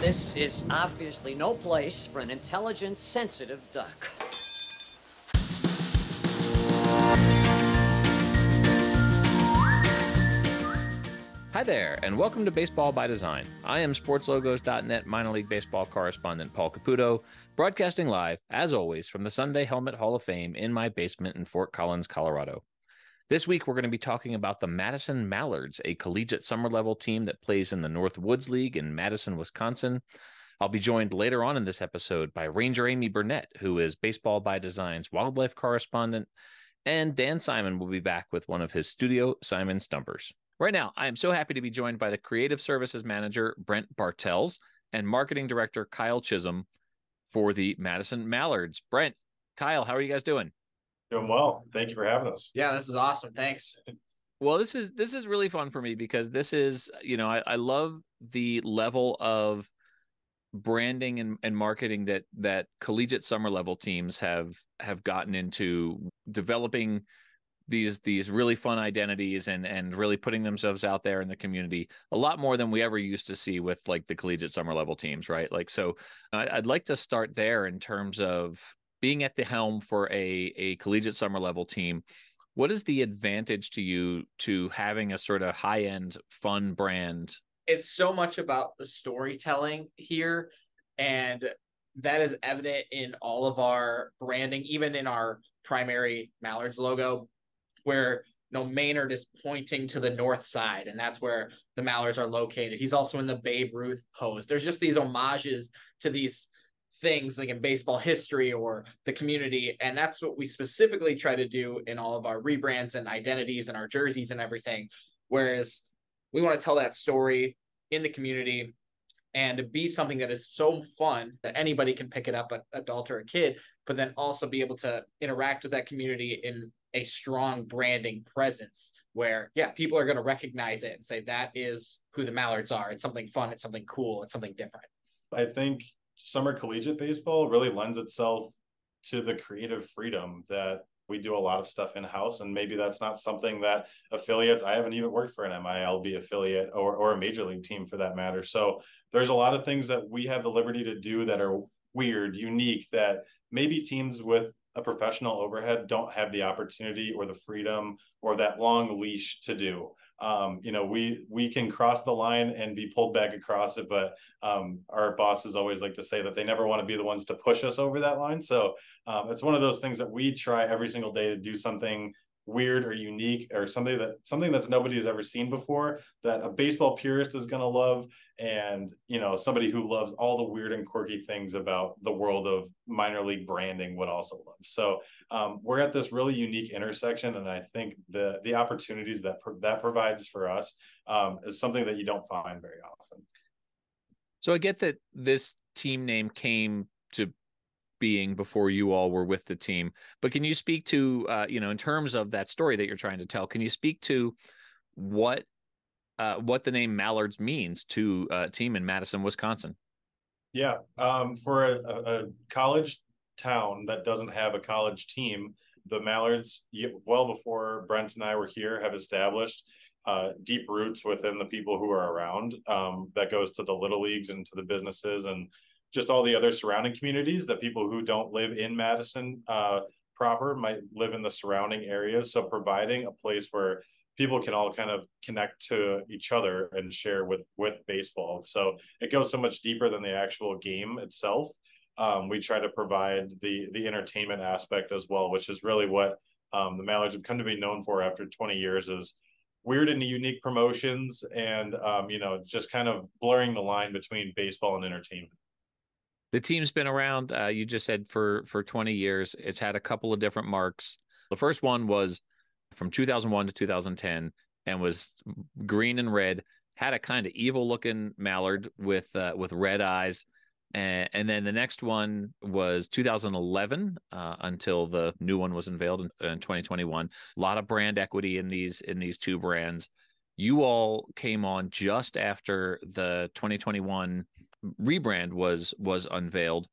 This is obviously no place for an intelligent, sensitive duck. Hi there, and welcome to Baseball by Design. I am SportsLogos.net minor league baseball correspondent Paul Caputo, broadcasting live, as always, from the Sunday Helmet Hall of Fame in my basement in Fort Collins, Colorado. This week, we're going to be talking about the Madison Mallards, a collegiate summer level team that plays in the North Woods League in Madison, Wisconsin. I'll be joined later on in this episode by Ranger Amy Burnett, who is Baseball by Design's wildlife correspondent, and Dan Simon will be back with one of his Studio Simon Stumpers. Right now, I am so happy to be joined by the Creative Services Manager, Brent Bartels, and Marketing Director, Kyle Chisholm, for the Madison Mallards. Brent, Kyle, how are you guys doing? Doing well. Thank you for having us. Yeah, this is awesome. Thanks. Well, this is really fun for me because this is, I love the level of branding and marketing that collegiate summer level teams have gotten into, developing these really fun identities and really putting themselves out there in the community a lot more than we ever used to see with like the collegiate summer level teams, right? Like, so I'd like to start there in terms of being at the helm for a collegiate summer level team. What is the advantage to you to having a sort of high end fun brand? It's so much about the storytelling here, and that is evident in all of our branding, even in our primary Mallards logo, where Maynard is pointing to the north side, and that's where the Mallards are located. He's also in the Babe Ruth pose. There's just these homages to these things like in baseball history or the community, and that's what we specifically try to do in all of our rebrands and identities and our jerseys and everything. Whereas we want to tell that story in the community and be something that is so fun that anybody can pick it up, an adult or a kid, but then also be able to interact with that community in a strong branding presence where, yeah, people are going to recognize it and say, that is who the Mallards are. It's something fun. It's something cool. It's something different. I think summer collegiate baseball really lends itself to the creative freedom that we do a lot of stuff in-house. And maybe that's not something that affiliates, I haven't even worked for an MILB affiliate or a major league team for that matter. So there's a lot of things that we have the liberty to do that are weird, unique, that maybe teams with a professional overhead don't have the opportunity or the freedom or that long leash to do. We can cross the line and be pulled back across it, but our bosses always like to say that they never want to be the ones to push us over that line. So it's one of those things that we try every single day to do something weird or unique or something that nobody has ever seen before, that a baseball purist is going to love, and somebody who loves all the weird and quirky things about the world of minor league branding would also love. So we're at this really unique intersection, and I think the opportunities that provides for us is something that you don't find very often. So I get that this team name came to being before you all were with the team, but can you speak to in terms of that story that you're trying to tell, can you speak to what the name Mallards means to a team in Madison, Wisconsin? Yeah, for a college town that doesn't have a college team, the Mallards, well before Brent and I were here, have established deep roots within the people who are around. That goes to the little leagues and to the businesses and just all the other surrounding communities that people who don't live in Madison proper might live in the surrounding areas. So providing a place where people can all kind of connect to each other and share with baseball. So it goes so much deeper than the actual game itself. We try to provide the entertainment aspect as well, which is really what the Mallards have come to be known for after 20 years, is weird and unique promotions and, just kind of blurring the line between baseball and entertainment. The team's been around, you just said, for 20 years. It's had a couple of different marks. The first one was from 2001 to 2010 and was green and red, had a kind of evil looking mallard with red eyes. And then the next one was 2011 until the new one was unveiled in 2021. A lot of brand equity in these two brands. You all came on just after the 2021 rebrand was unveiled.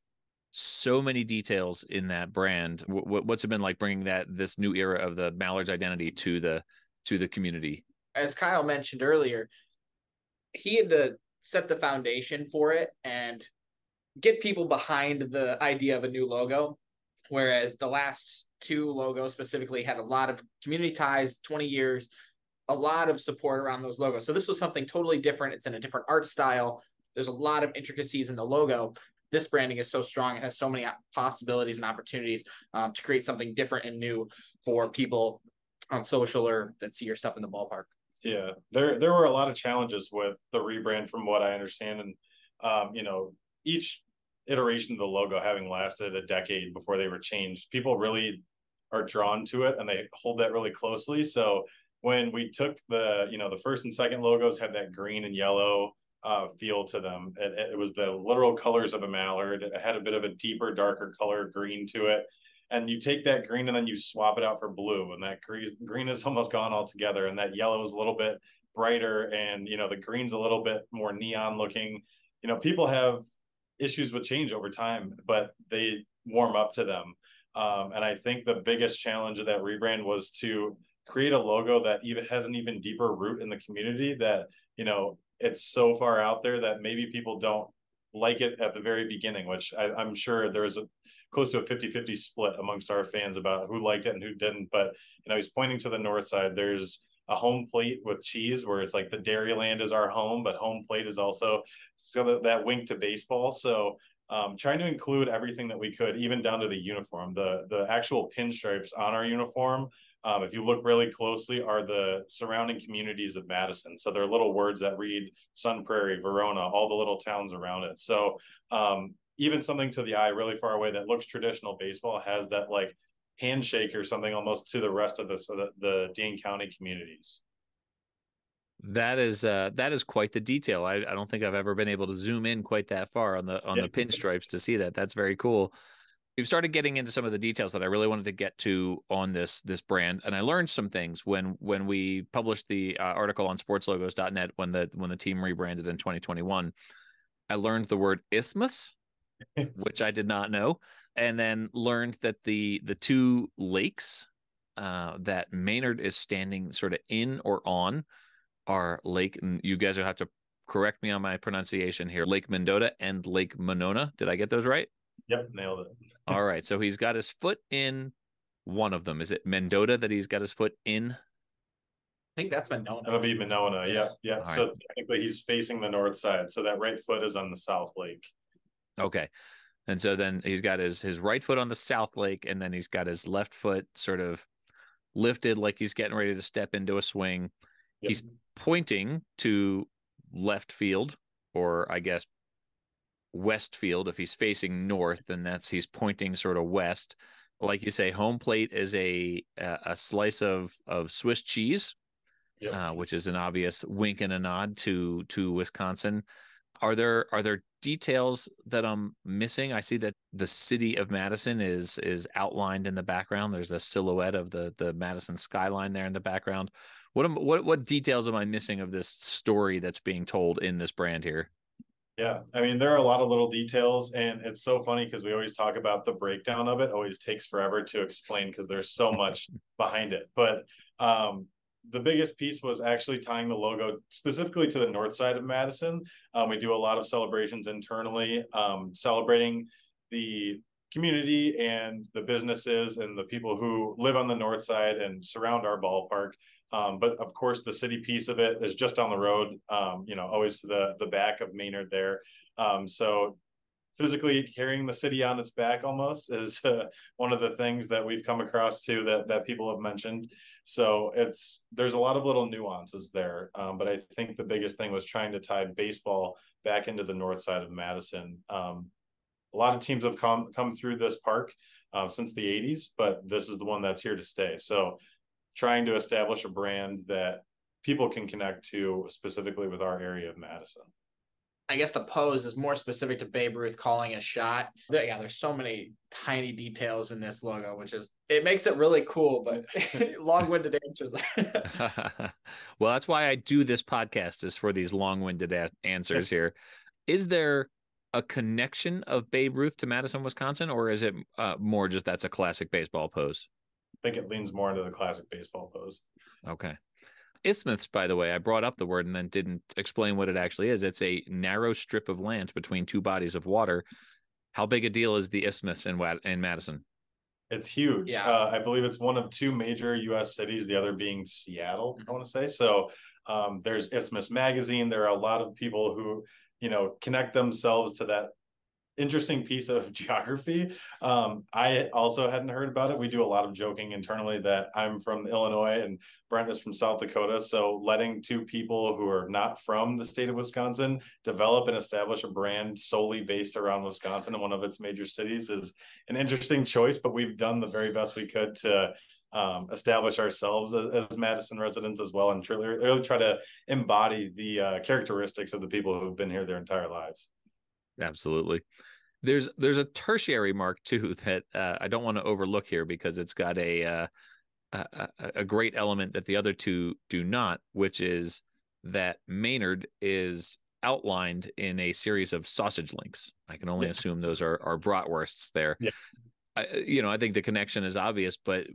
So many details in that brand. What's it been like bringing this new era of the Mallards identity to the community? As Kyle mentioned earlier, he had to set the foundation for it and get people behind the idea of a new logo. Whereas the last two logos specifically had a lot of community ties, 20 years, a lot of support around those logos. So this was something totally different. It's in a different art style. There's a lot of intricacies in the logo. This branding is so strong. It has so many possibilities and opportunities to create something different and new for people on social or that see your stuff in the ballpark. Yeah, there were a lot of challenges with the rebrand from what I understand. And, each iteration of the logo having lasted a decade before they were changed, people really are drawn to it and they hold that really closely. So when we took the first and second logos had that green and yellow feel to them. It was the literal colors of a mallard. It had a bit of a deeper, darker color green to it. And you take that green and then you swap it out for blue, and that green is almost gone altogether. And that yellow is a little bit brighter, and the green's a little bit more neon looking. People have issues with change over time, but they warm up to them. And I think the biggest challenge of that rebrand was to create a logo that even has an even deeper root in the community, that it's so far out there that maybe people don't like it at the very beginning, which I'm sure there's close to a 50-50 split amongst our fans about who liked it and who didn't. But he's pointing to the north side. There's a home plate with cheese where it's like the Dairyland is our home, but home plate is also that wink to baseball. So trying to include everything that we could, even down to the uniform, the actual pinstripes on our uniform. If you look really closely, are the surrounding communities of Madison. So they're little words that read Sun Prairie, Verona, all the little towns around it. So even something to the eye really far away that looks traditional baseball has that like handshake or something almost to the rest of the Dane County communities. That is quite the detail. I don't think I've ever been able to zoom in quite that far on the pinstripes to see that. That's very cool. We've started getting into some of the details that I really wanted to get to on this brand, and I learned some things when we published the article on sportslogos.net when the team rebranded in 2021. I learned the word isthmus, which I did not know, and then learned that the two lakes that Maynard is standing sort of in or on are Lake, and you guys will have to correct me on my pronunciation here, Lake Mendota and Lake Monona. Did I get those right? Yep, nailed it. All right, so he's got his foot in one of them. Is it Mendota that he's got his foot in? I think that's Monona. That'll be Monona. Yeah. All So right. technically he's facing the north side. So that right foot is on the south lake. Okay. And so then he's got his right foot on the south lake, and then he's got his left foot sort of lifted like he's getting ready to step into a swing. Yep. He's pointing to left field, or I guess west field. If he's facing north, then he's pointing sort of west. Like you say, home plate is a slice of Swiss cheese, yep. Which is an obvious wink and a nod to Wisconsin. Are there details that I'm missing? I see that the city of Madison is outlined in the background. There's a silhouette of the Madison skyline there in the background. What details am I missing of this story that's being told in this brand here? Yeah, I mean, there are a lot of little details, and it's so funny because we always talk about the breakdown of it. Always takes forever to explain because there's so much behind it. But the biggest piece was actually tying the logo specifically to the north side of Madison. We do a lot of celebrations internally, celebrating the community and the businesses and the people who live on the north side and surround our ballpark. But of course, the city piece of it is just on the road, always to the back of Maynard there. So physically carrying the city on its back almost is one of the things that we've come across too that people have mentioned. So there's a lot of little nuances there. But I think the biggest thing was trying to tie baseball back into the north side of Madison. A lot of teams have come through this park since the 80s, but this is the one that's here to stay. So trying to establish a brand that people can connect to specifically with our area of Madison. I guess the pose is more specific to Babe Ruth calling a shot. Yeah, there's so many tiny details in this logo, it makes it really cool, but long-winded answers. Well, that's why I do this podcast, is for these long-winded answers here. Is there a connection of Babe Ruth to Madison, Wisconsin, or is it more just that's a classic baseball pose? I think it leans more into the classic baseball pose. Okay. Isthmus, by the way, I brought up the word and then didn't explain what it actually is. It's a narrow strip of land between two bodies of water. How big a deal is the Isthmus in Madison? It's huge. Yeah. I believe it's one of two major U.S. cities, the other being Seattle, I want to say. So there's Isthmus Magazine. There are a lot of people who, connect themselves to that interesting piece of geography. I also hadn't heard about it. We do a lot of joking internally that I'm from Illinois and Brent is from South Dakota. So letting two people who are not from the state of Wisconsin develop and establish a brand solely based around Wisconsin and one of its major cities is an interesting choice, but we've done the very best we could to establish ourselves as Madison residents as well, and really try to embody the characteristics of the people who've been here their entire lives. Absolutely. There's a tertiary mark too that I don't want to overlook here because it's got a great element that the other two do not, which is that Maynard is outlined in a series of sausage links. I can only assume those are bratwursts there. Yeah. I think the connection is obvious, but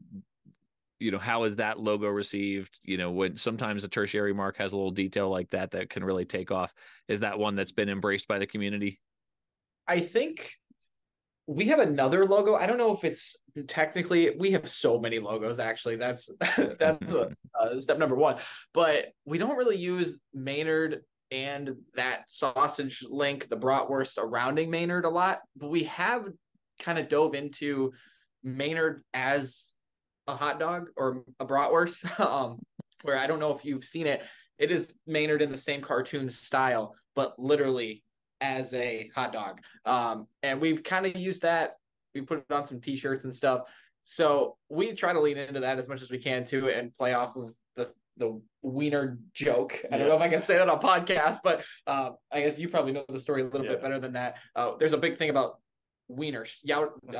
how is that logo received? When sometimes a tertiary mark has a little detail like that can really take off. Is that one that's been embraced by the community? I think we have another logo. I don't know if it's technically, we have so many logos, actually. That's step number one. But we don't really use Maynard and that sausage link, the bratwurst surrounding Maynard a lot. But we have kind of dove into Maynard as a hot dog or a bratwurst, where I don't know if you've seen it. It is Maynard in the same cartoon style, but literally as a hot dog. And we've kind of used that. We put it on some t-shirts and stuff. So we try to lean into that as much as we can too, and play off of the wiener joke. I don't know if I can say that on podcast, but I guess you probably know the story a little bit better than that. There's a big thing about wiener,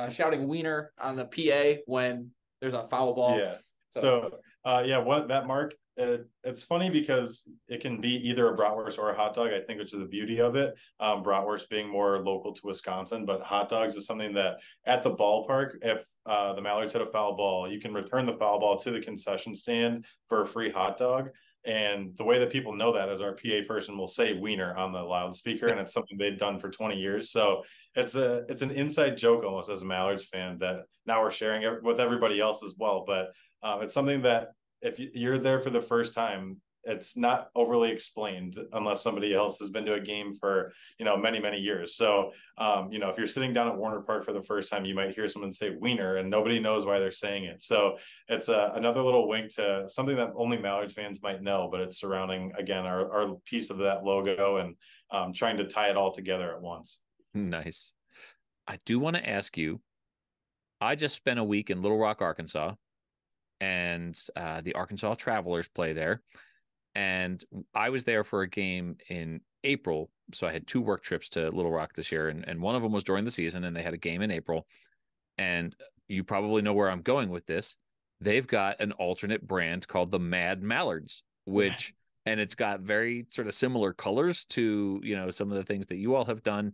shouting wiener on the PA when there's a foul ball. Yeah. So that mark, it's funny because it can be either a bratwurst or a hot dog, I think, which is the beauty of it. Bratwurst being more local to Wisconsin, but hot dogs is something that at the ballpark, if the Mallards hit a foul ball, you can return the foul ball to the concession stand for a free hot dog. And the way that people know that is our PA person will say wiener on the loudspeaker, and it's something they've done for 20 years. So it's an inside joke almost as a Mallards fan that now we're sharing it with everybody else as well. But it's something that if you're there for the first time, it's not overly explained unless somebody else has been to a game for, many, many years. So, if you're sitting down at Warner Park for the first time, you might hear someone say wiener and nobody knows why they're saying it. So it's another little wink to something that only Mallards fans might know, but it's surrounding, again, our piece of that logo and trying to tie it all together at once. Nice. I do want to ask you, I just spent a week in Little Rock, Arkansas, and the Arkansas Travelers play there. And I was there for a game in April. So I had 2 work trips to Little Rock this year, and one of them was during the season, and they had a game in April. And you probably know where I'm going with this. They've got an alternate brand called the Mad Mallards, and it's got very sort of similar colors to, some of the things that you all have done.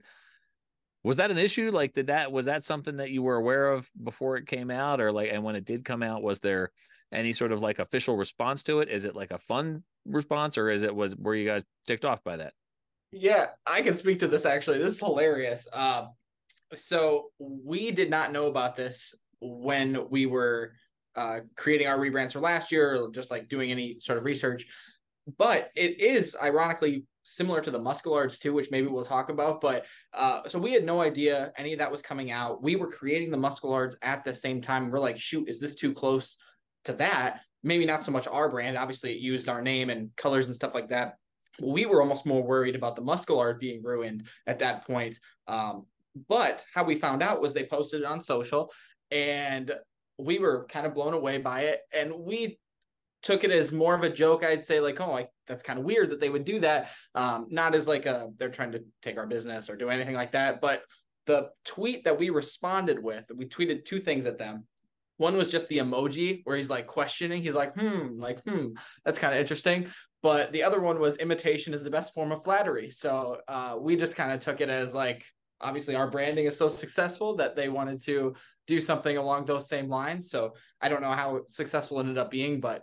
Was that an issue? Like, was that something that you were aware of before it came out, and when it did come out, was there any sort of like official response to it? Is it like a fun response, or were you guys ticked off by that? Yeah, I can speak to this actually. This is hilarious. So we did not know about this when we were creating our rebrands for last year, or just like doing any sort of research. But it is ironically similar to the Muskelards too, which maybe we'll talk about. But so we had no idea any of that was coming out. We were creating the Muskelards at the same time. We're like, shoot, is this too close to that? Maybe not so much our brand. Obviously, it used our name and colors and stuff like that. We were almost more worried about the Muskelard being ruined at that point. But how we found out was they posted it on social, and we were kind of blown away by it. And we took it as more of a joke. I'd say like, that's kind of weird that they would do that. Not as like they're trying to take our business or do anything like that. But the tweet that we responded with, we tweeted 2 things at them. One was just the emoji where he's like questioning. He's like, that's kind of interesting. But the other one was imitation is the best form of flattery. So we just kind of took it as like, obviously our branding is so successful that they wanted to do something along those same lines. So I don't know how successful it ended up being, but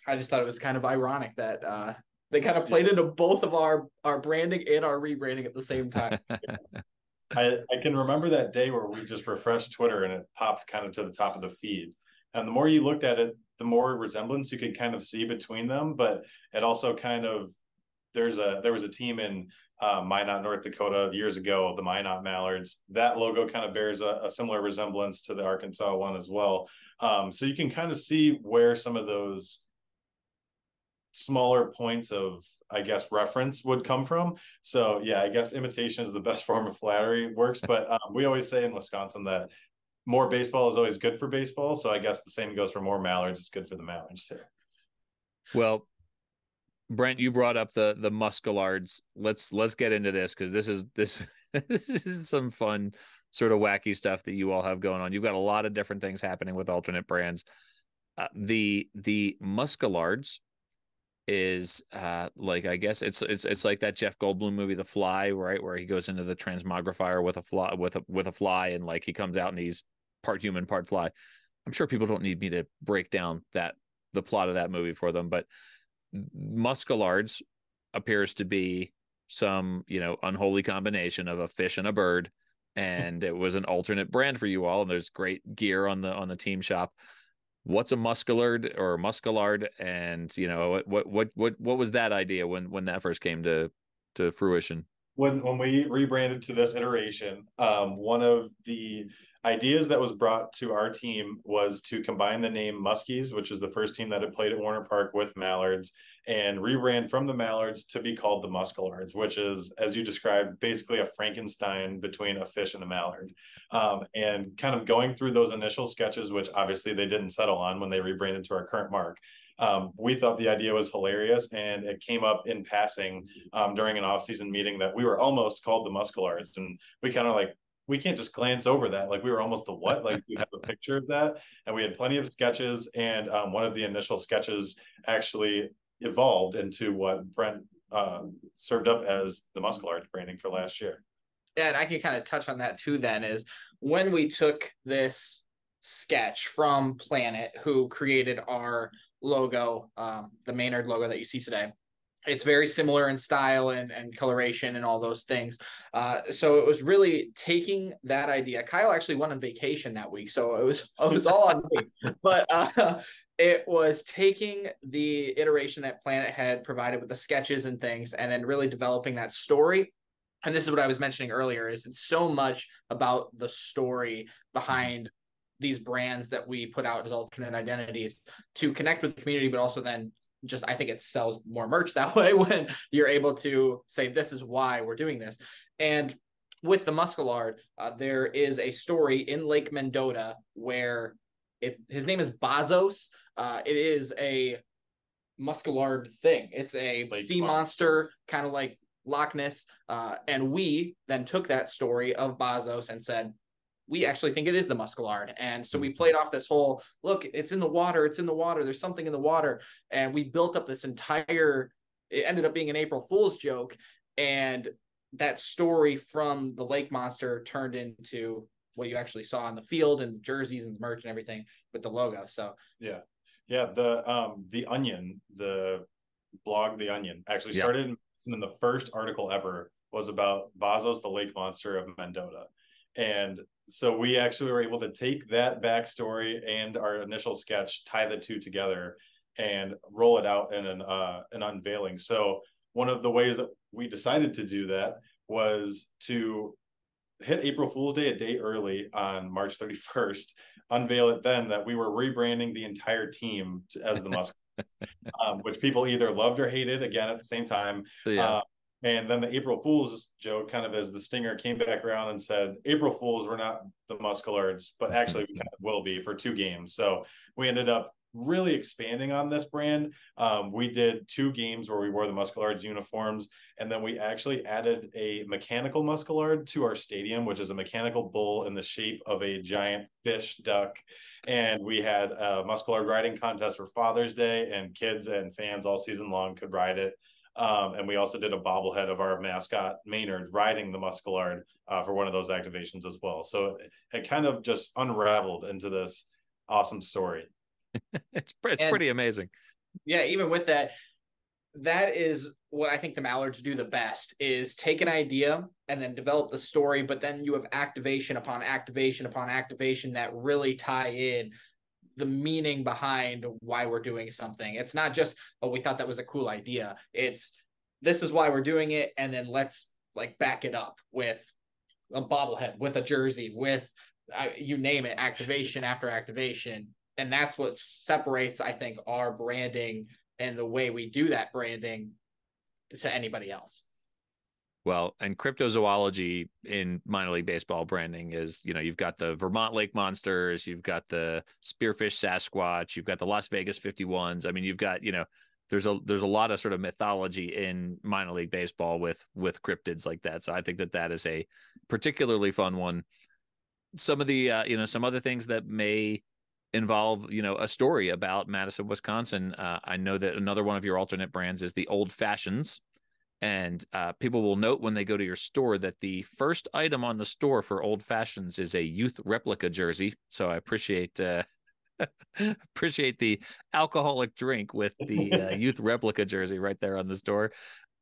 I just thought it was kind of ironic that they kind of played into both of our branding and our rebranding at the same time. I can remember that day where we just refreshed Twitter and it popped kind of to the top of the feed. And the more you looked at it, the more resemblance you could kind of see between them. But it also kind of, there was a team in Minot, North Dakota years ago, the Minot Mallards. That logo kind of bears a similar resemblance to the Arkansas one as well. So you can kind of see where some of those smaller points of, I guess, reference would come from. So yeah, I guess imitation is the best form of flattery. Works, but we always say in Wisconsin that more baseball is always good for baseball. So I guess the same goes for more Mallards. It's good for the Mallards too. Well, Brent, you brought up the Muskelards. Let's get into this, because this is some fun, sort of wacky stuff that you all have going on. You've got a lot of different things happening with alternate brands. The Muskelards is like, I guess it's like that Jeff Goldblum movie, The Fly, right, where he goes into the transmogrifier with a fly, and like he comes out and he's part human, part fly. I'm sure people don't need me to break down the plot of that movie for them, but Muskelards appears to be some, unholy combination of a fish and a bird, and it was an alternate brand for you all, and there's great gear on the team shop. What's a Muskelard or Muskelard, and what was that idea when that first came to fruition? When we rebranded to this iteration, one of the ideas that was brought to our team was to combine the name Muskies, which is the first team that had played at Warner Park, with Mallards, and rebrand from the Mallards to be called the Muskelards, which is, as you described, basically a Frankenstein between a fish and a mallard. And kind of going through those initial sketches, which obviously they didn't settle on when they rebranded to our current mark. We thought the idea was hilarious, and it came up in passing during an off-season meeting that we were almost called the Muskelards, and we kind of we can't just glance over that. Like, we were almost the what? Like, we have a picture of that, and we had plenty of sketches, and one of the initial sketches actually evolved into what Brent served up as the Muskelards branding for last year. Yeah, and I can kind of touch on that too then, is when we took this sketch from Planet, who created our logo, the Maynard logo that you see today. It's very similar in style and coloration and all those things. So it was really taking that idea. Kyle actually went on vacation that week, so it was all on me. But it was taking the iteration that Planet had provided with the sketches and things, and then really developing that story. And this is what I was mentioning earlier, is it's so much about the story behind these brands that we put out as alternate identities to connect with the community, but also then just, I think it sells more merch that way when you're able to say, this is why we're doing this. And with the Muskelard, there is a story in Lake Mendota where his name is Bazos. It is a Muskelard thing. It's a sea monster, kind of like Loch Ness. And we then took that story of Bazos and said, we actually think it is the Muskelard. And so we played off this whole, look, it's in the water, there's something in the water. And we built up this it ended up being an April Fool's joke. And that story from the lake monster turned into what you actually saw on the field, and the jerseys and the merch and everything with the logo. So yeah. The Onion, the blog The Onion, actually started in the first article ever was about Bazos, the lake monster of Mendota. And so we actually were able to take that backstory and our initial sketch, tie the two together, and roll it out in an unveiling. So one of the ways that we decided to do that was to hit April Fool's Day a day early on March 31st, unveil it then that we were rebranding the entire team as the Musk, which people either loved or hated, again, at the same time. Yeah. And then the April Fool's joke, kind of as the stinger, came back around and said, April Fools, we're not the Muskelards, but actually we kind of will be for 2 games. So we ended up really expanding on this brand. We did 2 games where we wore the Muskelards uniforms, and then we actually added a mechanical Muskelard to our stadium, which is a mechanical bull in the shape of a giant fish duck. And we had a Muskelard riding contest for Father's Day, and kids and fans all season long could ride it. And we also did a bobblehead of our mascot Maynard riding the Muskelard for one of those activations as well. So it kind of just unraveled into this awesome story. It's pretty amazing. Yeah, even with that, that is what I think the Mallards do the best, is take an idea and then develop the story, but then you have activation upon activation upon activation that really tie in the meaning behind why we're doing something. It's not just, oh, we thought that was a cool idea. It's, this is why we're doing it, and then let's like back it up with a bobblehead, with a jersey, with you name it, activation after activation. And that's what separates, I think, our branding and the way we do that branding to anybody else. Well, and cryptozoology in minor league baseball branding is, you've got the Vermont Lake Monsters, you've got the Spearfish Sasquatch, you've got the Las Vegas 51s. I mean, you've got, there's a lot of sort of mythology in minor league baseball with cryptids like that. So I think that is a particularly fun one. Some of the, some other things that may involve, a story about Madison, Wisconsin. I know that another one of your alternate brands is the Old Fashions. And people will note when they go to your store that the first item on the store for Old Fashions is a youth replica jersey. So I appreciate appreciate the alcoholic drink with the youth replica jersey right there on the store.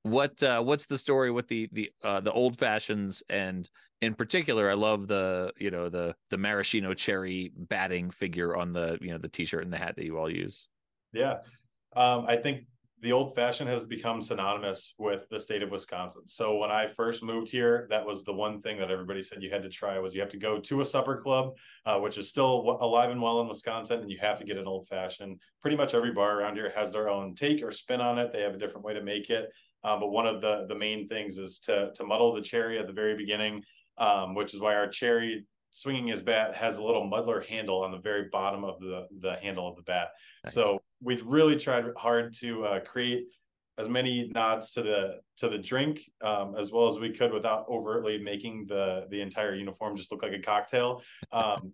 What's the story with the Old Fashions, and in particular, I love the maraschino cherry batting figure on the the t-shirt and the hat that you all use. Yeah, I think the Old Fashioned has become synonymous with the state of Wisconsin. So when I first moved here, that was the one thing that everybody said you had to try, was you have to go to a supper club, which is still alive and well in Wisconsin, and you have to get an Old Fashioned. Pretty much every bar around here has their own take or spin on it. They have a different way to make it. But one of the main things is to muddle the cherry at the very beginning, which is why our cherry swinging his bat has a little muddler handle on the very bottom of the handle of the bat. Nice. So we really tried hard to create as many nods to the drink as well as we could without overtly making the entire uniform just look like a cocktail.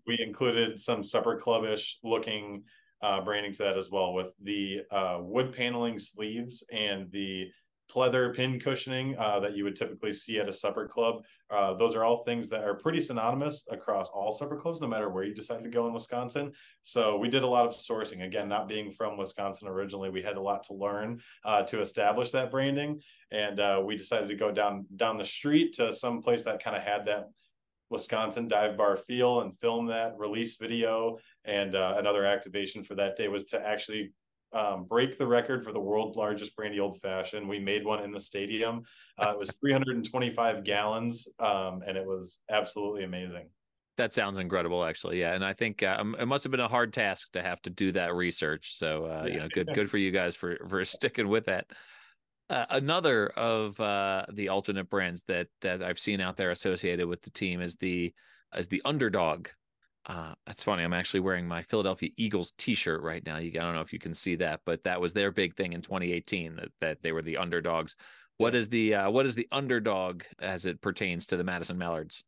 We included some supper clubbish looking branding to that as well, with the wood paneling sleeves and the pleather pin cushioning that you would typically see at a supper club. Those are all things that are pretty synonymous across all supper clubs, no matter where you decide to go in Wisconsin. So we did a lot of sourcing. Again, not being from Wisconsin originally, we had a lot to learn to establish that branding. And we decided to go down the street to some place that kind of had that Wisconsin dive bar feel and film that release video. And another activation for that day was to actually break the record for the world's largest brandy Old Fashioned. We made one in the stadium. It was 325 gallons, and it was absolutely amazing. That sounds incredible, actually. Yeah, and I think it must have been a hard task to have to do that research. So, good for you guys for sticking with that. Another of the alternate brands that I've seen out there associated with the team is the Underdog. That's funny. I'm actually wearing my Philadelphia Eagles t-shirt right now. I don't know if you can see that, but that was their big thing in 2018, that they were the underdogs. What is the Underdog as it pertains to the Madison Mallards?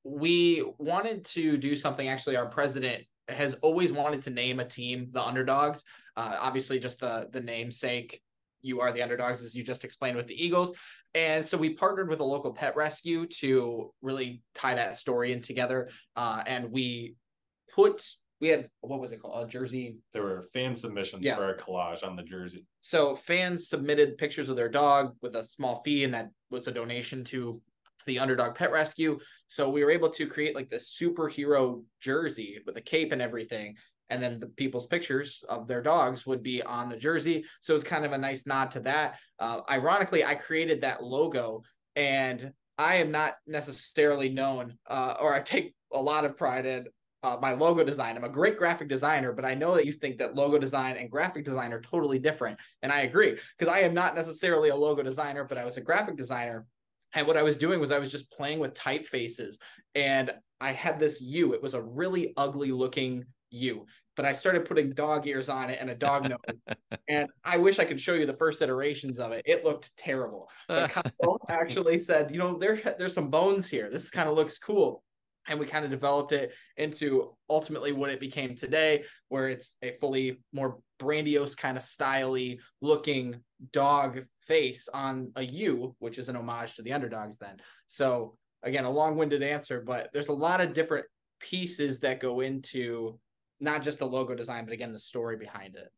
We wanted to do something. Actually, our president has always wanted to name a team the Underdogs. Obviously, just the namesake, you are the Underdogs, as you just explained with the Eagles. And so we partnered with a local pet rescue to really tie that story in together. And we had, what was it called? A jersey. There were fan submissions for a collage on the jersey. So fans submitted pictures of their dog with a small fee, and that was a donation to the Underdog Pet Rescue. So we were able to create like this superhero jersey with a cape and everything. And then the people's pictures of their dogs would be on the jersey. So it's kind of a nice nod to that. Ironically, I created that logo, and I am not necessarily known, or I take a lot of pride in my logo design. I'm a great graphic designer, but I know that you think that logo design and graphic design are totally different. And I agree, because I am not necessarily a logo designer, but I was a graphic designer. And what I was doing was I was just playing with typefaces, and I had this U. It was a really ugly looking U, but I started putting dog ears on it and a dog nose. And I wish I could show you the first iterations of it. It looked terrible. But Kyle actually said, there's some bones here. This kind of looks cool. And we kind of developed it into ultimately what it became today, where it's a fully more grandiose kind of styly looking dog face on a U, which is an homage to the Underdogs then. So again, a long-winded answer, but there's a lot of different pieces that go into not just the logo design, but again, the story behind it.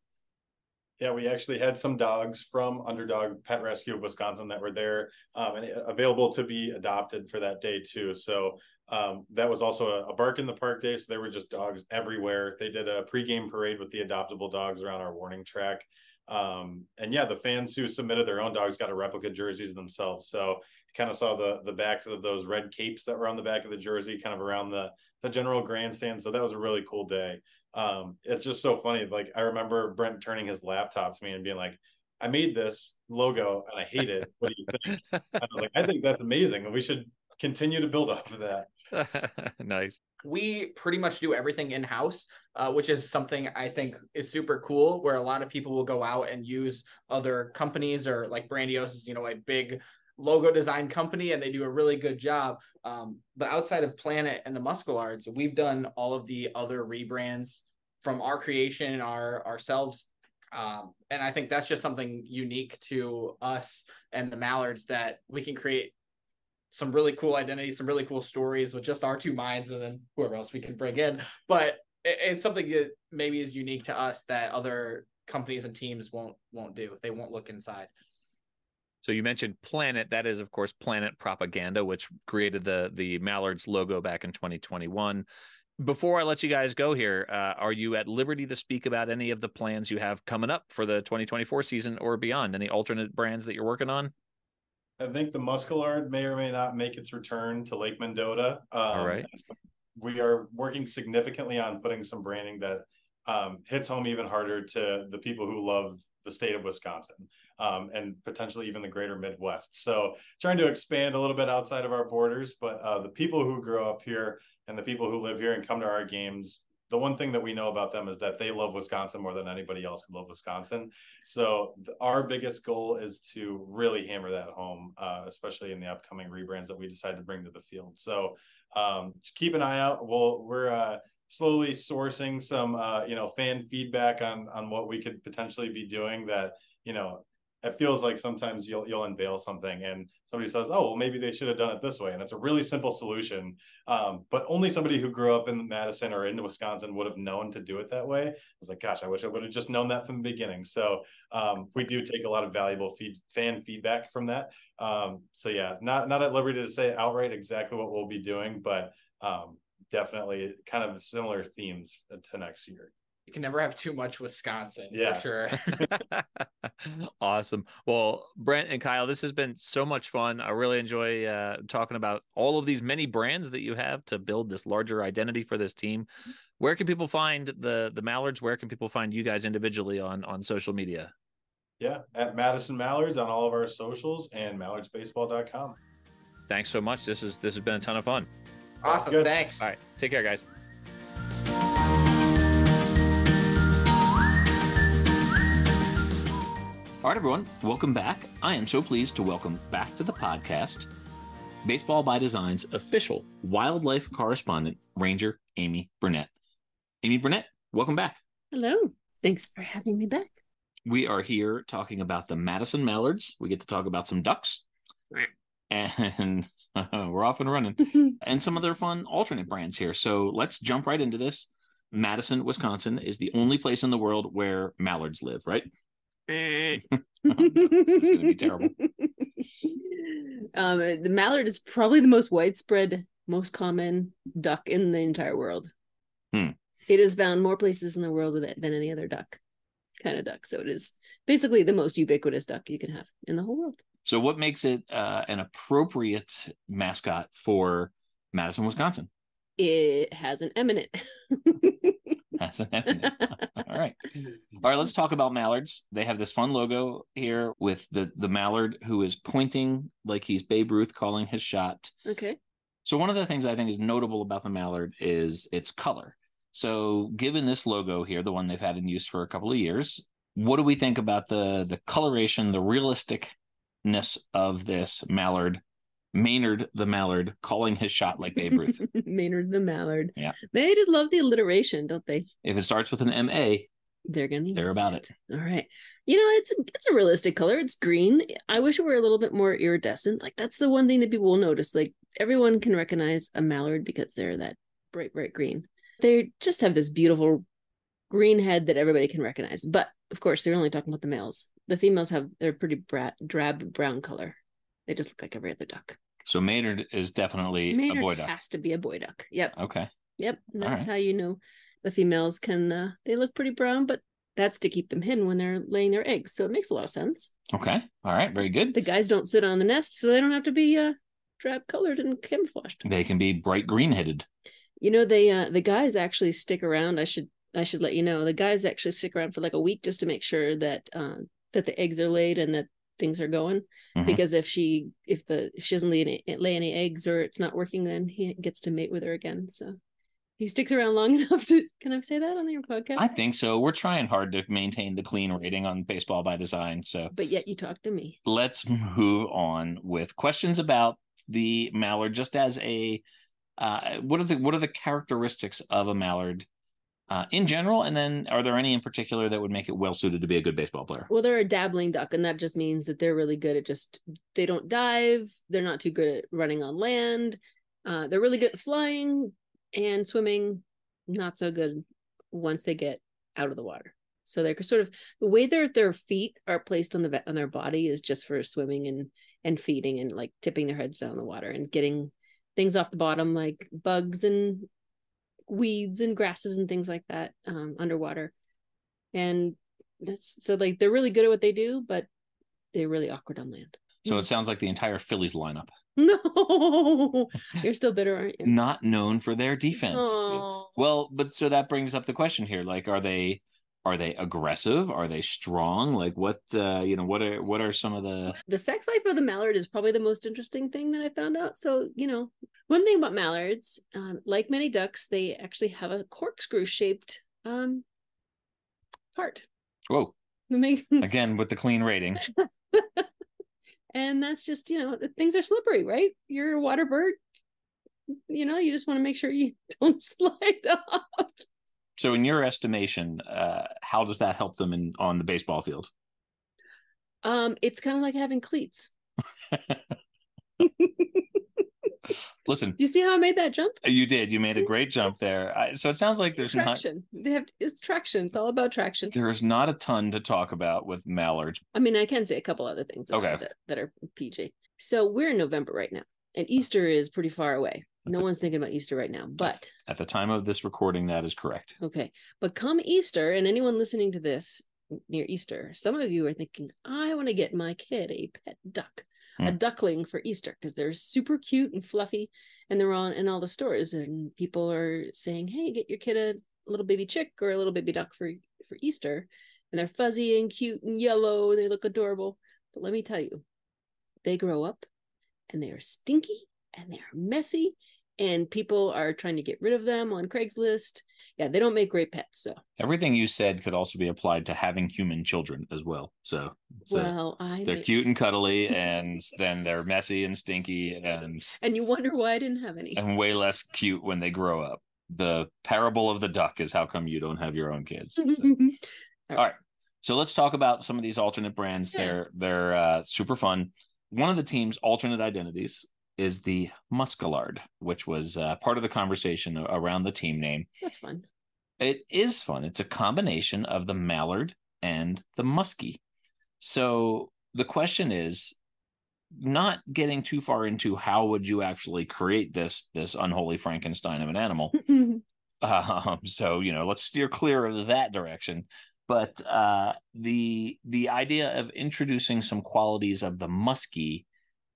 Yeah, we actually had some dogs from Underdog Pet Rescue of Wisconsin that were there and available to be adopted for that day too. So that was also a Bark in the Park day. So there were just dogs everywhere. They did a pregame parade with the adoptable dogs around our warning track. And yeah, the fans who submitted their own dogs got a replica jerseys themselves. So you kind of saw the backs of those red capes that were on the back of the jersey, kind of around the general grandstand. So that was a really cool day. It's just so funny. Like, I remember Brent turning his laptop to me and being like, I made this logo and I hate it. What do you think? I was like, I think that's amazing. And we should continue to build off of that. Nice. We pretty much do everything in-house, which is something I think is super cool, where a lot of people will go out and use other companies, or like Brandios is, a big logo design company, and they do a really good job. But outside of Planet and the Muskelards, we've done all of the other rebrands from our creation, ourselves. And I think that's just something unique to us and the Mallards, that we can create some really cool identities, some really cool stories with just our two minds, and then whoever else we can bring in. But it's something that maybe is unique to us that other companies and teams won't do. They won't look inside. So you mentioned Planet. That is, of course, Planet Propaganda, which created the Mallards logo back in 2021. Before I let you guys go here, are you at liberty to speak about any of the plans you have coming up for the 2024 season or beyond? Any alternate brands that you're working on? I think the Muskelard may or may not make its return to Lake Mendota. All right. We are working significantly on putting some branding that hits home even harder to the people who love the state of Wisconsin, and potentially even the greater Midwest. So trying to expand a little bit outside of our borders, but the people who grow up here and the people who live here and come to our games, the one thing that we know about them is that they love Wisconsin more than anybody else can love Wisconsin. So our biggest goal is to really hammer that home, especially in the upcoming rebrands that we decide to bring to the field. So keep an eye out. We're slowly sourcing some, fan feedback on what we could potentially be doing that, it feels like sometimes you'll unveil something and somebody says, oh, well, maybe they should have done it this way. And it's a really simple solution. But only somebody who grew up in Madison or in Wisconsin would have known to do it that way. I was like, gosh, I wish I would have just known that from the beginning. So we do take a lot of valuable fan feedback from that. So yeah, not at liberty to say outright exactly what we'll be doing, but definitely kind of similar themes to next year. You can never have too much Wisconsin, yeah. for sure. Awesome. Well, Brent and Kyle, this has been so much fun. I really enjoy talking about all of these many brands that you have to build this larger identity for this team. Where can people find the Mallards? Where can people find you guys individually on social media? Yeah, at Madison Mallards on all of our socials and mallardsbaseball.com. Thanks so much. This has been a ton of fun. Awesome. Thanks. All right. Take care, guys. All right, everyone. Welcome back. I am so pleased to welcome back to the podcast Baseball by Design's official wildlife correspondent, Ranger Amy Burnett. Amy Burnett, welcome back. Hello. Thanks for having me back. We are here talking about the Madison Mallards. We get to talk about some ducks. And we're off and running. And some other fun alternate brands here. So let's jump right into this. Madison, Wisconsin is the only place in the world where mallards live, right? This is going to be terrible. The mallard is probably the most widespread, most common duck in the entire world. It is found more places in the world with it than any other kind of duck. So it is basically the most ubiquitous duck you can have in the whole world. So what makes it an appropriate mascot for Madison, Wisconsin? It has an M in it. Has an M in it. All right. Let's talk about mallards. They have this fun logo here with the mallard who is pointing like he's Babe Ruth calling his shot. Okay. So one of the things I think is notable about the mallard is its color. So given this logo here, the one they've had in use for a couple of years, what do we think about the coloration, the realisticness of this mallard? Maynard the Mallard calling his shot like Babe Ruth. Maynard the Mallard. Yeah. They just love the alliteration, don't they? If it starts with an M-A, they're about it. All right. It's a realistic color. It's green. I wish it were a little bit more iridescent. Like, that's the one thing that people will notice. Like, everyone can recognize a mallard because they're that bright, bright green. They just have this beautiful green head that everybody can recognize. But of course, they're only talking about the males. The females they're pretty drab brown color. They just look like every other duck. So Maynard is definitely a boy duck. Has to be a boy duck. Yep. Okay. Yep. And that's how you know the females can, they look pretty brown, but that's to keep them hidden when they're laying their eggs. So it makes a lot of sense. Okay. All right. Very good. The guys don't sit on the nest, so they don't have to be drab colored and camouflaged. They can be bright green headed. You know, the guys actually stick around. I should let you know. The guys actually stick around for like a week just to make sure that that the eggs are laid and that things are going. Mm-hmm. Because if she doesn't lay any eggs or it's not working, then he gets to mate with her again. So he sticks around long enough to. Can I say that on your podcast? I think so. We're trying hard to maintain the clean rating on Baseball by Design. So, but yet you talk to me. Let's move on with questions about the mallard. Just as a, what are the characteristics of a mallard in general, and then are there any in particular that would make it well suited to be a good baseball player? Well, they're a dabbling duck, and that just means that they're really good at they don't dive. They're not too good at running on land. They're really good at flying and swimming, not so good once they get out of the water. So they're sort of the way their feet are placed on their body is just for swimming and feeding and like tipping their heads down in the water and getting things off the bottom like bugs and weeds and grasses and things like that underwater. And that's so like they're really good at what they do, but they're really awkward on land. So it sounds like the entire Phillies lineup. No, you're still bitter, aren't you? Not known for their defense. Oh. Well, but so that brings up the question here: like, are they aggressive? Are they strong? Like, what what are some of the sex life of the mallard is probably the most interesting thing that I found out. So one thing about mallards, like many ducks, they actually have a corkscrew shaped part. Whoa! Again with the clean rating. And that's just, things are slippery, right? You're a water bird. You just want to make sure you don't slide off. So in your estimation, how does that help them on the baseball field? It's kind of like having cleats. Listen. Do you see how I made that jump? You did. You made a great jump there. So it sounds like there's traction. It's traction. It's all about traction. There is not a ton to talk about with mallards. I mean, I can say a couple other things that are PG. So we're in November right now, and Easter is pretty far away. No one's thinking about Easter right now, but at the time of this recording, that is correct. Okay. But come Easter, and anyone listening to this near Easter, some of you are thinking, I want to get my kid a pet duck. A duckling for Easter because they're super cute and fluffy and they're on in all the stores, and people are saying, hey, get your kid a little baby chick or a little baby duck for Easter, and they're fuzzy and cute and yellow and they look adorable. But let me tell you, they grow up and they are stinky and they are messy and people are trying to get rid of them on Craigslist. Yeah, they don't make great pets. So everything you said could also be applied to having human children as well. So they're cute and cuddly, and then they're messy and stinky, and you wonder why I didn't have any. And way less cute when they grow up. The parable of the duck is how come you don't have your own kids. So. All right. So let's talk about some of these alternate brands. Yeah. They're super fun. One of the team's alternate identities is the Muscallard, which was part of the conversation around the team name. That's fun. It is fun. It's a combination of the mallard and the muskie. So the question is, not getting too far into how would you actually create this unholy Frankenstein of an animal. So let's steer clear of that direction. But the idea of introducing some qualities of the muskie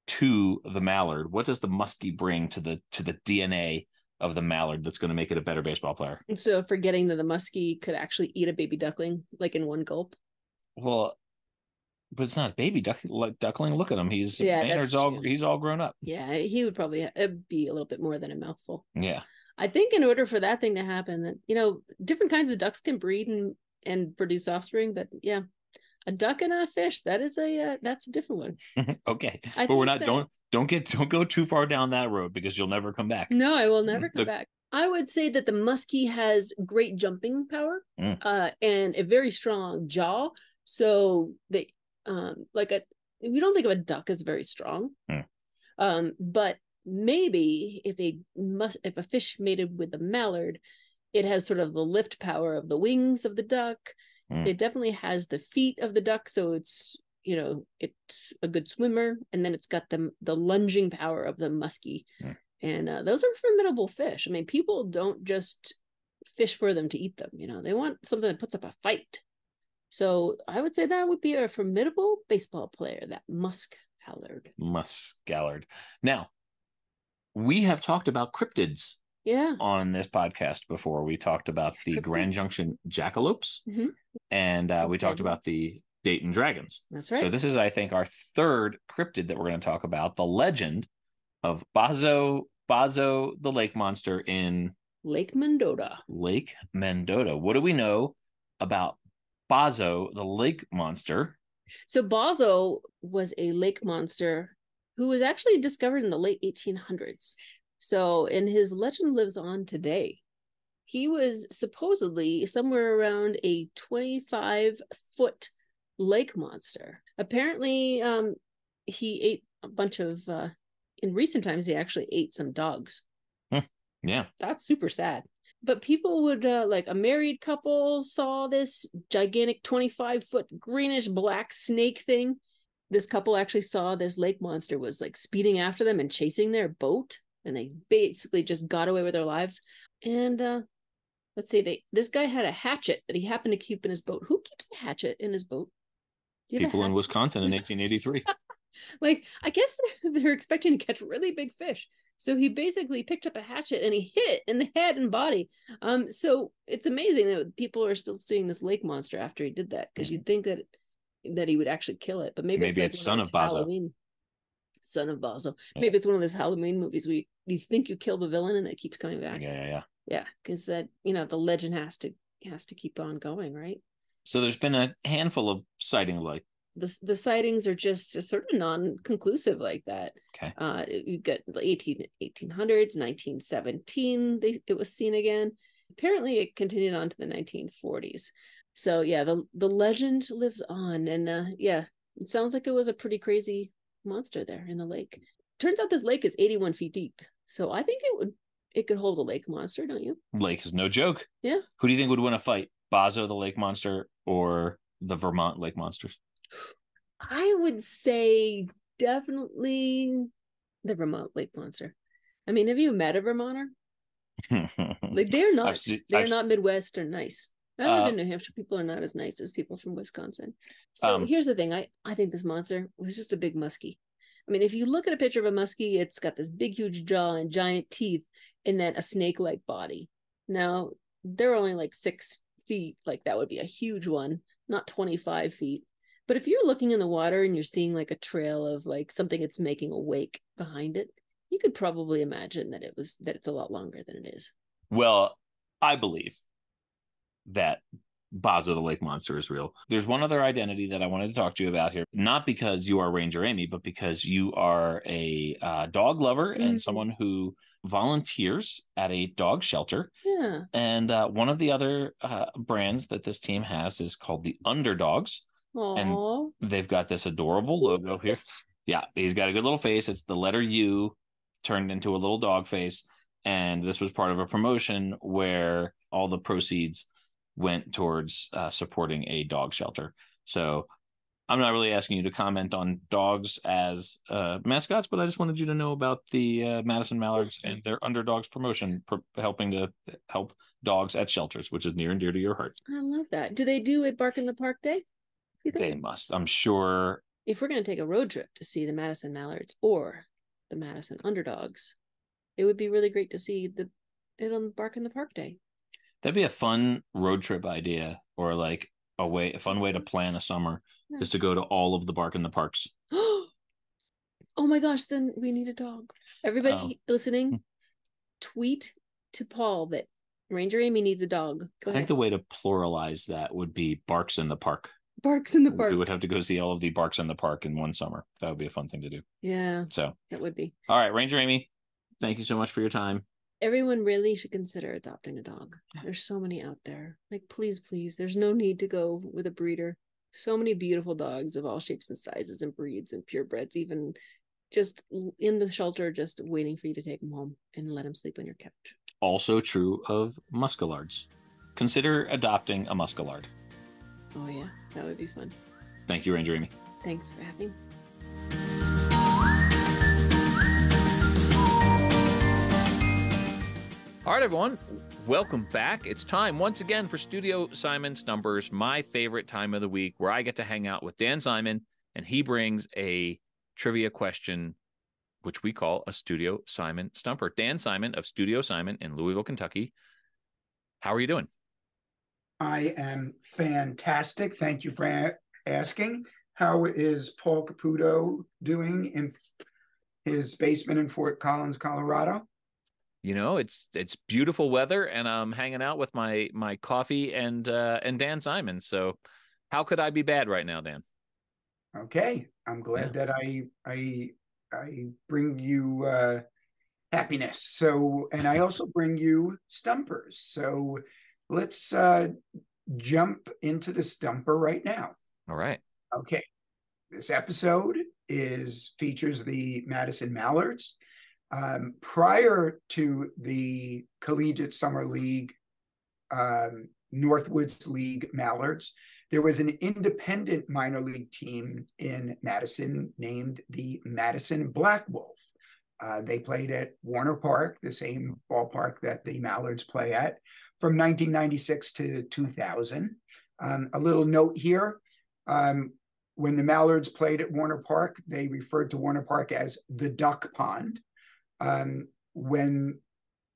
to the mallard, what does the muskie bring to the DNA of the mallard that's going to make it a better baseball player? So forgetting that the muskie could actually eat a baby duckling like in one gulp. Well, but it's not a baby duckling. Look at him. He's all grown up. Yeah, he would probably be a little bit more than a mouthful. Yeah. I think in order for that thing to happen, that different kinds of ducks can breed and produce offspring, but yeah. A duck and a fish, that's a different one. Okay. But we're not don't go too far down that road because you'll never come back. No, I will never come back. I would say that the muskie has great jumping power and a very strong jaw. So they we don't think of a duck as very strong. But maybe if a fish mated with a mallard, it has sort of the lift power of the wings of the duck. It definitely has the feet of the duck, so it's it's a good swimmer, and then it's got the lunging power of the muskie. And those are formidable fish. I mean, people don't just fish for them to eat them. They want something that puts up a fight. So I would say that would be a formidable baseball player, that muskellard. Muskellard. Now, we have talked about cryptids on this podcast before. We talked about the Grand Junction jackalopes, and we talked about the Dayton dragons. That's right. So this is, I think, our third cryptid that we're going to talk about, the legend of Bazo the lake monster in Lake Mendota. Lake Mendota. What do we know about Bazo the lake monster? So Bazo was a lake monster who was actually discovered in the late 1800s. And his legend lives on today. He was supposedly somewhere around a 25-foot lake monster. Apparently, he ate a bunch of, in recent times, he actually ate some dogs. Yeah. That's super sad. But people would, like a married couple saw this gigantic 25-foot greenish black snake thing. This couple actually saw this lake monster was like speeding after them and chasing their boat. And they basically just got away with their lives. And let's see, this guy had a hatchet that he happened to keep in his boat. Who keeps a hatchet in his boat? People in Wisconsin in 1883. Like, I guess they're expecting to catch really big fish. So he basically picked up a hatchet and he hit it in the head and body. So it's amazing that people are still seeing this lake monster after he did that, because you'd think that he would actually kill it. But maybe it's like son of Bazo. Son of Bazo. Maybe it's one of those Halloween movies where you think you kill the villain and it keeps coming back. Yeah, because that the legend has to keep on going, right? So there's been a handful of sightings like the sightings are just sort of non-conclusive like that. Okay. You get the 1800s, 1917, it was seen again. Apparently it continued on to the 1940s. So yeah, the legend lives on, and it sounds like it was a pretty crazy monster there in the lake. Turns out this lake is 81 feet deep. So I think it could hold a lake monster, don't you? Lake is no joke. Yeah. Who do you think would win a fight? Bazo the lake monster or the Vermont lake monsters? I would say definitely the Vermont lake monster. I mean, have you met a Vermonter? Like, they're not Midwest or nice. I live in New Hampshire. People are not as nice as people from Wisconsin. So here's the thing. I think this monster was just a big muskie. I mean, if you look at a picture of a muskie, it's got this big, huge jaw and giant teeth and then a snake-like body. Now, they're only like 6 feet. Like, that would be a huge one, not 25 feet. But if you're looking in the water and you're seeing like a trail of like something that's making a wake behind it, you could probably imagine that it's a lot longer than it is. Well, I believe that Bazo the lake monster is real. There's one other identity that I wanted to talk to you about here, not because you are Ranger Amy, but because you are a dog lover and someone who volunteers at a dog shelter. Yeah. And one of the other brands that this team has is called the Underdogs. Aww. And they've got this adorable logo here. Yeah, he's got a good little face. It's the letter U turned into a little dog face. And this was part of a promotion where all the proceeds went towards supporting a dog shelter. So I'm not really asking you to comment on dogs as mascots, but I just wanted you to know about the Madison Mallards and their Underdogs promotion, helping to help dogs at shelters, which is near and dear to your heart. I love that. Do they do a Bark in the Park Day? They must, I'm sure. If we're going to take a road trip to see the Madison Mallards or the Madison Underdogs, it would be really great to see it on Bark in the Park Day. That'd be a fun road trip idea, or like a fun way to plan a summer is to go to all of the Bark in the Parks. Oh my gosh, then we need a dog. Everybody listening, tweet to Paul that Ranger Amy needs a dog. I think the way to pluralize that would be Barks in the Park. Barks in the Park. We would have to go see all of the Barks in the Park in one summer. That would be a fun thing to do. Yeah. So that would be. All right, Ranger Amy, thank you so much for your time. Everyone really should consider adopting a dog. There's so many out there. Like, please, there's no need to go with a breeder. So many beautiful dogs of all shapes and sizes and breeds and purebreds, even just in the shelter, just waiting for you to take them home and let them sleep on your couch. Also true of muskellards. Consider adopting a muskellard. Oh yeah, that would be fun. Thank you, Ranger Amy. Thanks for having. All right, everyone. Welcome back. It's time once again for Studio Simon Stumpers, my favorite time of the week, where I get to hang out with Dan Simon, and he brings a trivia question, which we call a Studio Simon Stumper. Dan Simon of Studio Simon in Louisville, Kentucky. How are you doing? I am fantastic. Thank you for asking. How is Paul Caputo doing in his basement in Fort Collins, Colorado? You know, it's beautiful weather, and I'm hanging out with my coffee and Dan Simon. So, how could I be bad right now, Dan? Okay, I'm glad that I bring you happiness. So, and I also bring you stumpers. So, let's jump into the stumper right now. All right. Okay, this episode features the Madison Mallards. Prior to the Collegiate Summer League, Northwoods League Mallards, there was an independent minor league team in Madison named the Madison Black Wolf. They played at Warner Park, the same ballpark that the Mallards play at, from 1996 to 2000. A little note here. When the Mallards played at Warner Park, they referred to Warner Park as the Duck Pond. When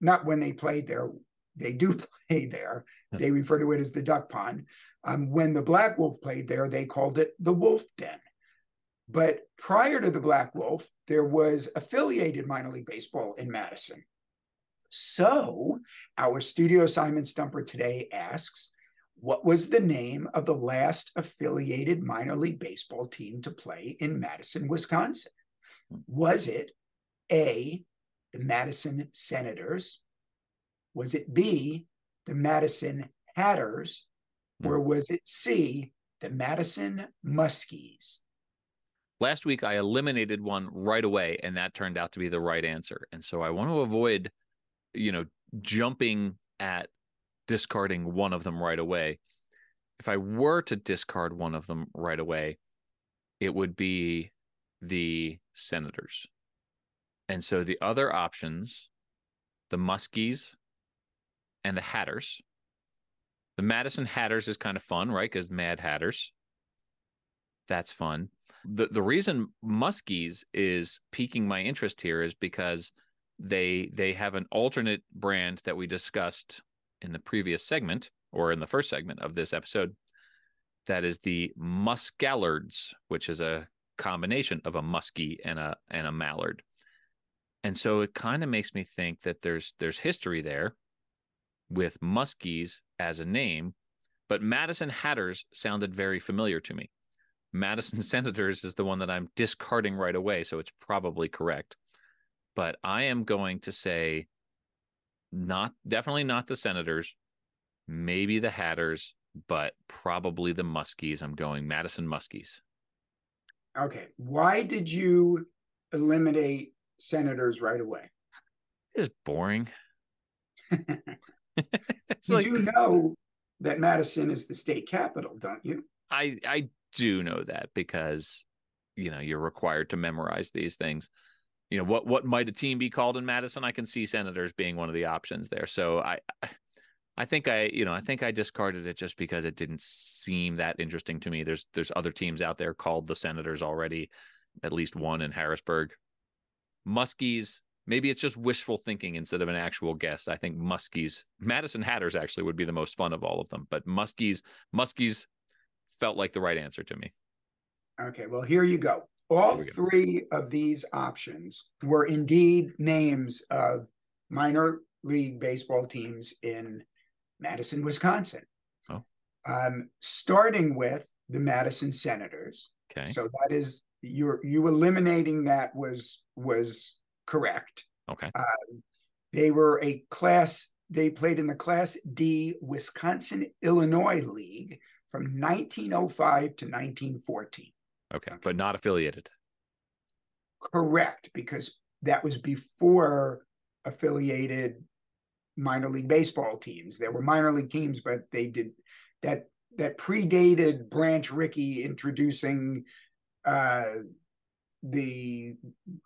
they played there, they do play there. They refer to it as the Duck Pond. When the Black Wolf played there, they called it the Wolf Den. But prior to the Black Wolf, there was affiliated minor league baseball in Madison. So our Studio Simon Stumper today asks, what was the name of the last affiliated minor league baseball team to play in Madison, Wisconsin? Was it A, the Madison Senators? Was it B, the Madison Hatters? Or was it C, the Madison Muskies? Last week, I eliminated one right away, and that turned out to be the right answer. And so I want to avoid, jumping at discarding one of them right away. If I were to discard one of them right away, it would be the Senators. And so the other options, the Muskies and the Hatters. The Madison Hatters is kind of fun, right? Because Mad Hatters. That's fun. The reason Muskies is piquing my interest here is because they have an alternate brand that we discussed in the previous segment, or in the first segment of this episode, that is the Muscallards, which is a combination of a muskie and a mallard. And so it kind of makes me think that there's history there with Muskies as a name, but Madison Hatters sounded very familiar to me. Madison Senators is the one that I'm discarding right away, so it's probably correct. But I am going to say definitely not the Senators, maybe the Hatters, but probably the Muskies. I'm going Madison Muskies. Okay. Why did you eliminate Senators right away? It's boring. You do know that Madison is the state capital, don't you? I do know that because, you're required to memorize these things. What might a team be called in Madison? I can see Senators being one of the options there. So I think I discarded it just because it didn't seem that interesting to me. There's other teams out there called the Senators already, at least one in Harrisburg. Muskies, maybe it's just wishful thinking instead of an actual guess. I think Muskies, Madison Hatters actually would be the most fun of all of them, but Muskies felt like the right answer to me. Okay, well, here you go. All three of these options were indeed names of minor league baseball teams in Madison, Wisconsin. Oh. Starting with the Madison Senators. Okay. So that is you eliminating that was correct. Okay. They played in the Class D Wisconsin Illinois League from 1905 to 1914. Okay, but not affiliated. Correct, because that was before affiliated minor league baseball teams. There were minor league teams, but they did that. that predated Branch Rickey introducing the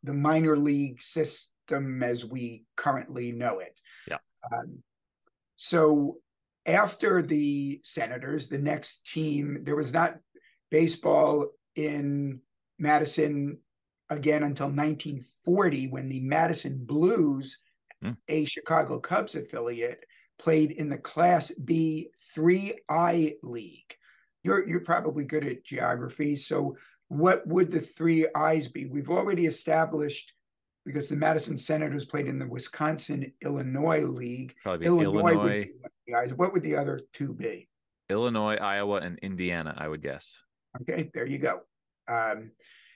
minor league system as we currently know it. Yeah. So after the Senators, the next team, there was not baseball in Madison again until 1940, when the Madison Blues, a Chicago Cubs affiliate, played in the Class B 3I League. You're probably good at geography, so what would the 3 I's be? We've already established, because the Madison Senators played in the Wisconsin-Illinois League. Probably Illinois would be one of the I's. What would the other two be? Illinois, Iowa, and Indiana, I would guess. Okay, there you go.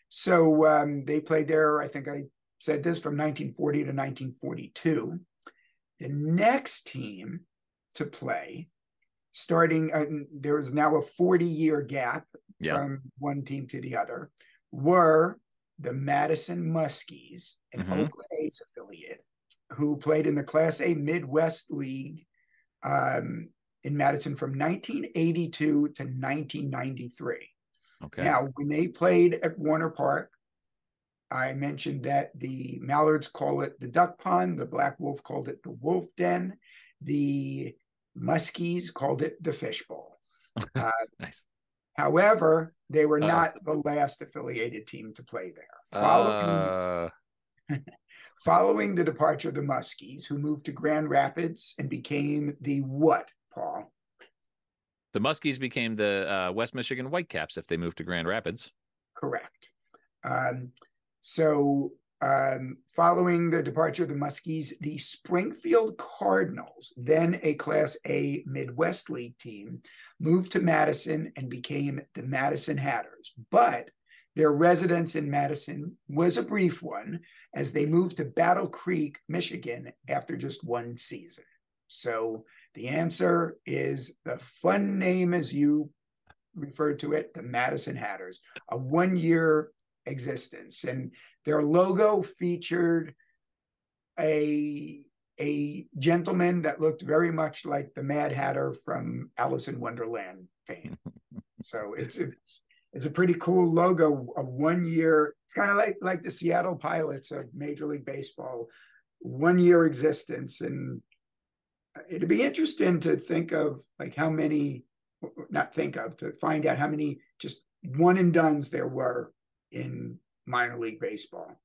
So they played there, I think I said this, from 1940 to 1942. The next team to play, starting, there was now a 40-year gap from one team to the other, were the Madison Muskies, an Oakland A's affiliate, who played in the Class A Midwest League in Madison from 1982 to 1993. Okay. Now, when they played at Warner Park, I mentioned that the Mallards call it the Duck Pond, the Black Wolf called it the Wolf Den, the Muskies called it the Fishbowl. Nice. However, they were not the last affiliated team to play there. Following the departure of the Muskies, who moved to Grand Rapids and became the what, Paul? The Muskies became the West Michigan Whitecaps if they moved to Grand Rapids. Correct. Following the departure of the Muskies, the Springfield Cardinals, then a Class A Midwest League team, moved to Madison and became the Madison Hatters. But their residence in Madison was a brief one, as they moved to Battle Creek, Michigan, after just one season. So the answer is the fun name, as you referred to it, the Madison Hatters, a one-year existence. And their logo featured a gentleman that looked very much like the Mad Hatter from Alice in Wonderland fame. So it's a pretty cool logo. A 1 year, it's kind of like the Seattle Pilots of Major League Baseball, 1 year existence. And it'd be interesting to think of like how many, to find out how many just one and dones there were in minor league baseball.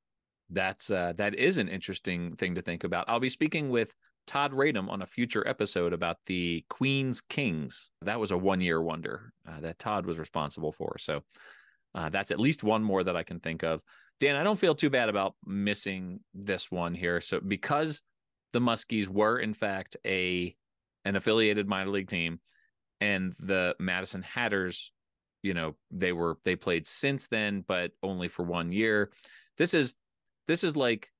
That is an interesting thing to think about. I'll be speaking with Todd Radom on a future episode about the Queens Kings. That was a 1 year wonder that Todd was responsible for. So that's at least one more that I can think of. Dan, I don't feel too bad about missing this one here. So because the Muskies were in fact an affiliated minor league team, and the Madison Hatters, they played since then, but only for 1 year. This is like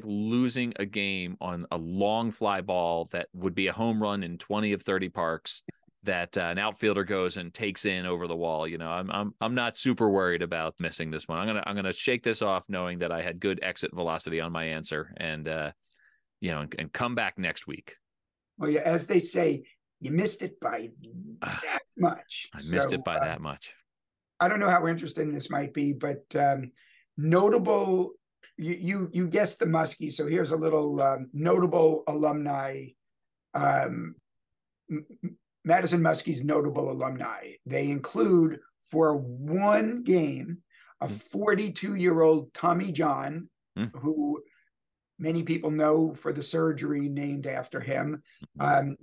losing a game on a long fly ball that would be a home run in 20 of 30 parks that an outfielder goes and takes in over the wall. I'm not super worried about missing this one. I'm gonna shake this off knowing that I had good exit velocity on my answer, and and come back next week. Well, yeah, as they say, you missed it by that much. I missed it by that much. I don't know how interesting this might be, but notable. You guessed the Muskies, so here's a little notable alumni. Madison Muskies notable alumni. They include, for one game, a 42-year-old Tommy John, who many people know for the surgery named after him.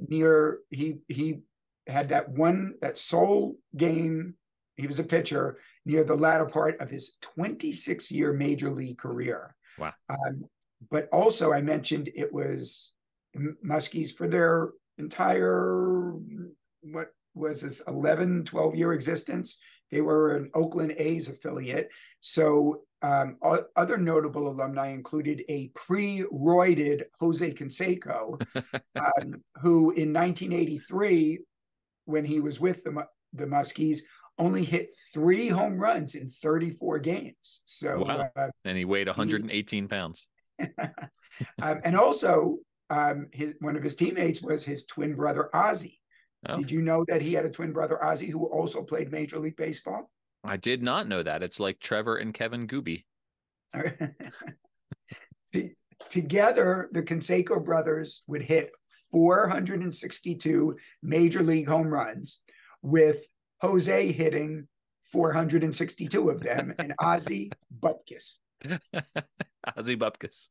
He had that sole game. He was a pitcher near the latter part of his 26-year major league career. Wow. But also I mentioned it was Muskies for their entire, what was this, 11, 12-year existence. They were an Oakland A's affiliate. So other notable alumni included a pre-roided Jose Canseco, who in 1983, when he was with the Muskies, only hit 3 home runs in 34 games. So, wow. And he weighed 118 pounds. And also, one of his teammates was his twin brother, Ozzie, Oh. Did you know that he had a twin brother, Ozzy, who also played Major League Baseball? I did not know that. It's like Trevor and Kevin Gooby. Together, the Canseco brothers would hit 462 Major League home runs, with Jose hitting 462 of them, and Ozzy Butkus. Ozzy Bupkus.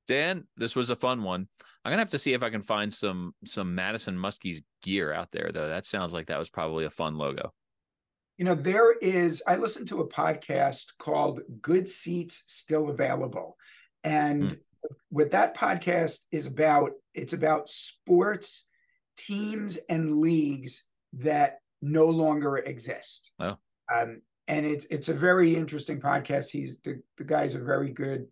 Dan, this was a fun one. I'm gonna have to see if I can find some Madison Muskie's gear out there, though. That sounds like that was probably a fun logo. I listened to a podcast called Good Seats Still Available. And what that podcast is about, it's about sports teams and leagues that no longer exist. Oh. And it's a very interesting podcast. The guy's a very good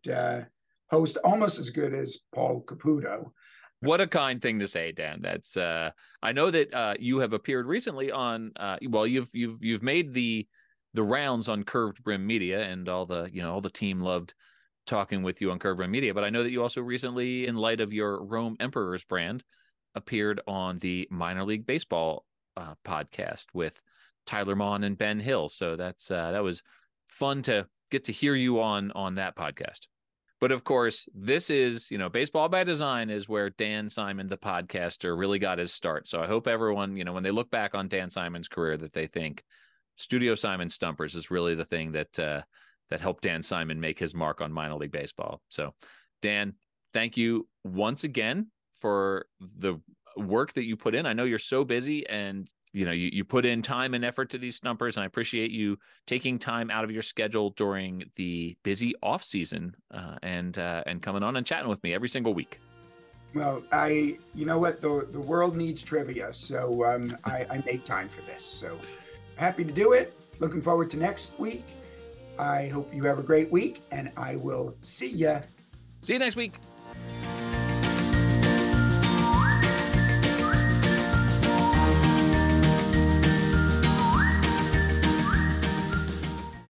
host, almost as good as Paul Caputo. What a kind thing to say, Dan. That's I know that you have appeared recently on you've made the rounds on Curved Brim Media, and all the team loved talking with you on Curved Brim Media, but I know that you also recently, in light of your Rome Emperors brand, appeared on the Minor League Baseball podcast with Tyler Maughan and Ben Hill. So that was fun to get to hear you on that podcast. But of course, this is, Baseball by Design is where Dan Simon, the podcaster, really got his start. So I hope everyone, when they look back on Dan Simon's career, that they think Studio Simon Stumpers is really the thing that helped Dan Simon make his mark on minor league baseball. So, Dan, thank you once again for the work that you put in. I know you're so busy, and you put in time and effort to these Stumpers, and I appreciate you taking time out of your schedule during the busy off season and coming on and chatting with me every single week. Well, you know what, the world needs trivia, so I make time for this. So happy to do it. Looking forward to next week. I hope you have a great week, and I will see you. See you next week.